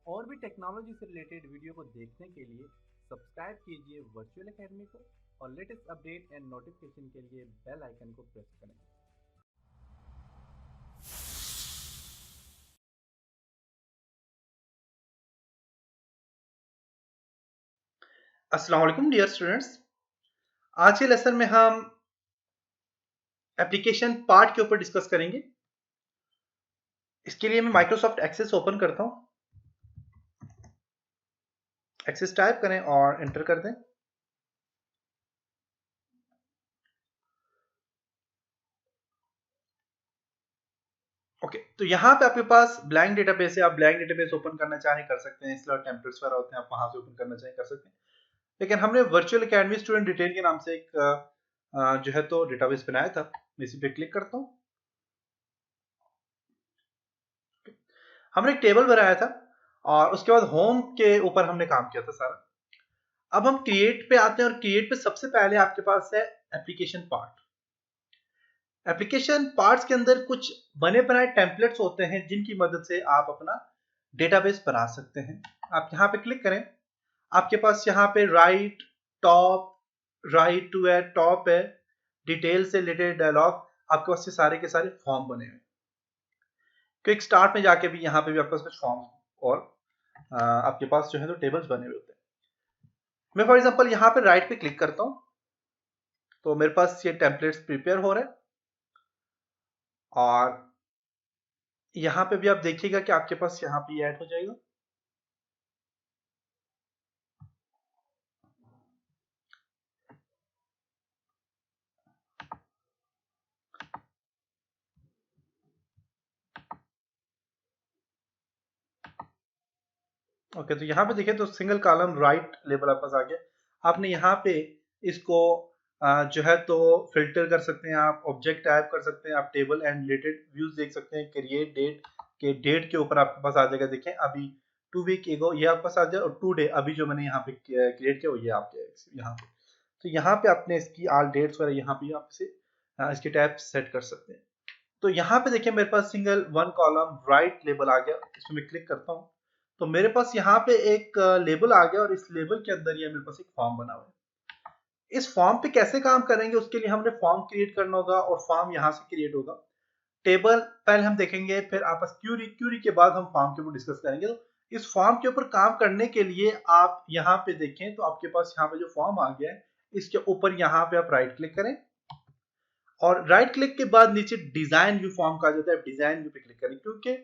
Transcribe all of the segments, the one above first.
और भी टेक्नोलॉजी से रिलेटेड वीडियो को देखने के लिए सब्सक्राइब कीजिए वर्चुअल एकेडमी को और लेटेस्ट अपडेट एंड नोटिफिकेशन के लिए बेल आइकन को प्रेस करें। अस्सलाम वालेकुम डियर स्टूडेंट्स। आज के लेसन में हम एप्लीकेशन पार्ट के ऊपर डिस्कस करेंगे। इसके लिए मैं माइक्रोसॉफ्ट एक्सेस ओपन करता हूं। एक्सेस टाइप करें और एंटर कर दें। ओके, तो यहाँ पे आपके पास ब्लैंक डेटाबेस है। आप ब्लैंक डेटाबेस ओपन करना चाहें कर सकते हैं। इसलिए टेम्पलेट्स वगैरह होते हैं, आप वहां से ओपन करना चाहें कर सकते हैं। लेकिन हमने वर्चुअल एकेडमी स्टूडेंट डिटेल के नाम से एक जो है तो डेटाबेस बनाया था। मैं इसी पे क्लिक करता हूँ। हमने एक टेबल बनाया था और उसके बाद होम के ऊपर हमने काम किया था सारा। अब हम क्रिएट पे आते हैं और क्रिएट पे सबसे पहले आपके पास है एप्लीकेशन पार्ट। एप्लीकेशन पार्ट्स के अंदर कुछ बने बनाए टेम्पलेट्स होते हैं जिनकी मदद से आप अपना डेटाबेस बना सकते हैं। आप यहाँ पे क्लिक करें। आपके पास यहाँ पे राइट टॉप, राइट टू है, टॉप है, डिटेल से रिलेटेड डायलॉग, आपके पास ये सारे के सारे फॉर्म बने हुए। क्विक स्टार्ट में जाके भी यहाँ पे भी आपके पास कुछ फॉर्म और आपके पास जो है तो टेबल्स बने हुए होते हैं। मैं फॉर एग्जांपल यहाँ पे राइट पे क्लिक करता हूँ तो मेरे पास ये टेम्पलेट्स प्रिपेयर हो रहे हैं और यहाँ पे भी आप देखिएगा कि आपके पास यहाँ पे ऐड हो जाएगा। ओके, तो यहाँ पे देखिए तो सिंगल कॉलम राइट लेबल आपके पास आ गया। आपने यहाँ पे इसको जो है तो फिल्टर कर सकते हैं, आप ऑब्जेक्ट टाइप कर सकते हैं, आप टेबल एंड रिलेटेड व्यूज देख सकते हैं। क्रिएट डेट के डेट के ऊपर आपके पास आ जाएगा। देखें अभी 2 वीक एगो ये आपके पास आ जाए और 2 डे अभी जो मैंने यहाँ पे क्रिएट किया वो ये आपके यहाँ पे। तो यहाँ पे आपने इसकी ऑल डेट्स वगैरह यहाँ पे आप इसे इसके टैब सेट कर सकते हैं। तो यहाँ पे देखिए मेरे पास single one column right label आ गया। इसमें मैं क्लिक करता हूँ तो मेरे पास यहाँ पे एक लेबल आ गया और इस लेबल के अंदर ये मेरे पास एक फॉर्म बना हुआ है। इस फॉर्म पे कैसे काम करेंगे उसके लिए हमने फॉर्म क्रिएट करना होगा और फॉर्म यहाँ से क्रिएट होगा। टेबल पहले हम देखेंगे, फिर आपस क्यूरी, क्यूरी के बाद हम फॉर्म के ऊपर डिस्कस करेंगे। तो इस फॉर्म के ऊपर काम करने के लिए आप यहाँ पे देखें तो आपके पास यहाँ पे जो फॉर्म आ गया है इसके ऊपर यहाँ पे आप राइट क्लिक करें और राइट क्लिक के बाद नीचे डिजाइन व्यू फॉर्म का जाता है, डिजाइन व्यू पे क्लिक करें क्योंकि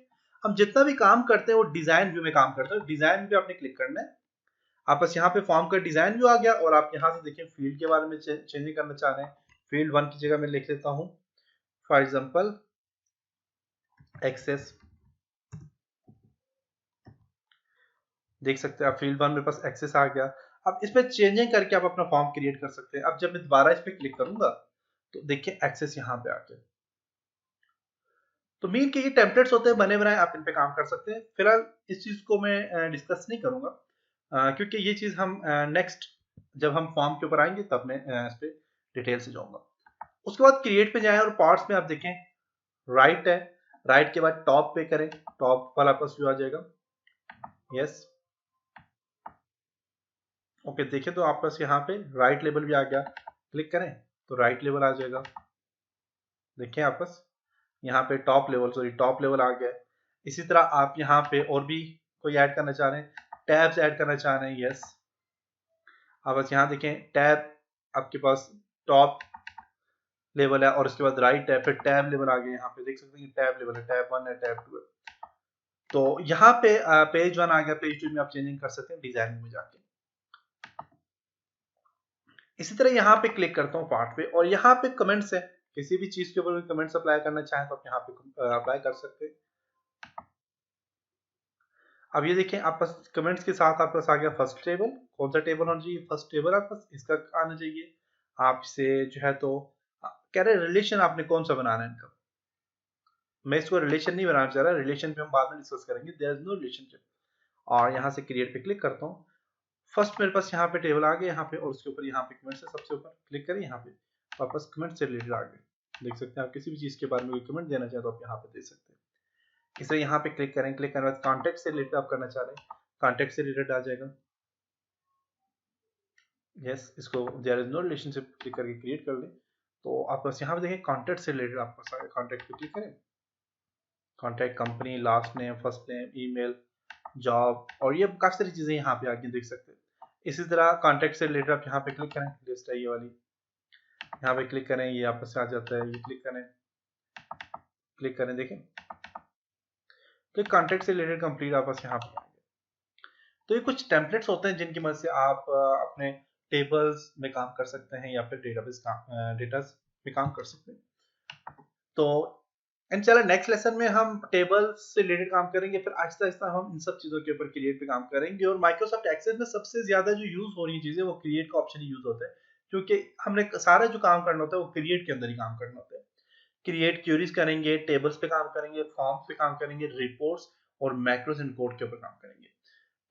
हम जितना भी काम करते हैं वो डिजाइन व्यू में काम करते हैं। डिजाइन व्यू पे आपने क्लिक करना है। आप बस यहाँ पे फॉर्म का डिजाइन व्यू आ गया और आप यहाँ से देखिए फील्ड के बारे में चेंजिंग करना चाह रहे हैं। फील्ड 1 की जगह मैं लिख लेता हूँ फॉर एग्जांपल एक्सेस। देख सकते हैं आप फील्ड 1 मेरे पास एक्सेस आ गया। अब इसमें चेंजिंग करके आप अपना फॉर्म क्रिएट कर सकते हैं। अब जब मैं दोबारा इस पे क्लिक करूंगा तो देखिए एक्सेस यहाँ पे आ गया। तो मेन के ये टेम्पलेट्स होते हैं बने बनाए, आप इन पे काम कर सकते हैं। फिलहाल इस चीज को मैं डिस्कस नहीं करूंगा क्योंकि ये चीज हम नेक्स्ट जब हम फॉर्म के ऊपर आएंगे तब मैं इस पे डिटेल से जाऊंगा। उसके बाद क्रिएट पे जाएं और पार्ट्स में आप देखें राइट है, राइट के बाद टॉप पे करें, टॉप वाला आपका व्यू आ जाएगा। यस, ओके, देखिए तो आपका यहाँ पे राइट लेवल भी आ गया। क्लिक करें तो राइट लेवल आ जाएगा। देखिए आपस यहाँ पे top level, sorry top level आ गया है। इसी तरह आप यहाँ पे और भी कोई ऐड करना चाह रहे हैं, टैब्स ऐड करना चाह रहे हैं। यस, आप बस यहाँ देखें टैब आपके पास टॉप लेवल है और उसके बाद राइट है, फिर टैब लेवल आ गया। यहाँ पे देख सकते हैं टैब लेवल है, टैब 1 है, टैब 2 है। तो यहाँ पे पेज 1 आ गया, पेज 2 में आप चेंजिंग कर सकते हैं डिजाइन में जाके। इसी तरह यहाँ पे क्लिक करता हूँ पार्ट पे और यहाँ पे कमेंट्स है। किसी भी चीज के ऊपर भी कमेंट्स अप्लाई करना चाहें तो आप यहाँ पे अप्लाई कर सकते हैं। अब ये देखें आप पास कमेंट्स के साथ आपके पास आ गया फर्स्ट टेबल। कौन सा टेबल होना चाहिए? फर्स्ट टेबल आपके पास इसका आना चाहिए। आप इसे जो है तो कह रहे रिलेशन आपने कौन सा बनाना है इनका। मैं इसको रिलेशन नहीं बनाना चाह रहा, रिलेशन पे हम बाद में डिस्कस करेंगे। There is no relationship. और यहाँ से क्रिएट पे क्लिक करता हूँ। फर्स्ट मेरे पास यहाँ पे टेबल आ गया यहाँ पे और उसके ऊपर यहाँ पे कमेंट्स है। सबसे ऊपर क्लिक करें, यहाँ पे वापस कमेंट से रिलेटेड आ गए। देख सकते हैं आप किसी भी चीज के बारे में कोई कमेंट देना चाहे तो आप यहाँ पे दे सकते हैं। इसे यहाँ पे क्लिक करें, क्लिक करने के बाद कॉन्टेक्ट से रिलेटेड आप करना चाह रहे हैं, कॉन्टेक्ट से रिलेटेड आ जाएगा। यस, इसको there is no relationship click करके क्रिएट कर लें। तो आप बस यहाँ पे देखें कॉन्टेक्ट से रिलेटेड आपको सारे कॉन्टेक्ट पे क्लिक करें, contact, company, last name, first name, email, job, और ये काफी सारी चीजें यहाँ पे आगे देख सकते हैं। इसी तरह कॉन्टेक्ट से रिलेटेड आप यहाँ पे क्लिक करें, लिस्ट है ये वाली, यहाँ पे क्लिक करें, ये आपस से आ जाता है, ये क्लिक करें, देखें तो कॉन्टेक्ट से रिलेटेड कंप्लीट आपस यहाँ पे आएंगे। तो ये कुछ टेम्पलेट्स होते हैं जिनकी मदद से आप अपने टेबल्स में काम कर सकते हैं या फिर डेटाबेस डेटा में काम कर सकते हैं। तो एंड चलो नेक्स्ट लेसन में हम टेबल्स से रिलेटेड काम करेंगे, फिर आहिस्ता आहिस्ता हम इन सब चीजों के ऊपर क्रिएट पे काम करेंगे। और माइक्रोसॉफ्ट एक्सेस में सबसे ज्यादा जो यूज हो रही चीजें वो क्रिएट का ऑप्शन यूज होता है, क्योंकि हमने सारा जो काम करना होता है वो क्रिएट के अंदर ही काम करना होता है। क्रिएट क्यूरीज करेंगे, टेबल्स पे काम करेंगे, फॉर्म्स पे काम करेंगे, रिपोर्ट्स और मैक्रोस एंड कोड के ऊपर काम करेंगे।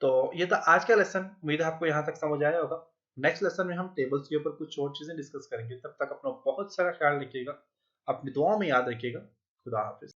तो ये था आज का लेसन, उम्मीद है आपको यहाँ तक समझ आया होगा। नेक्स्ट लेसन में हम टेबल्स के ऊपर कुछ और चीजें डिस्कस करेंगे। तब तक अपना बहुत सारा ख्याल रखिएगा, अपनी दुआओं में याद रखिएगा। खुदा हाफिज।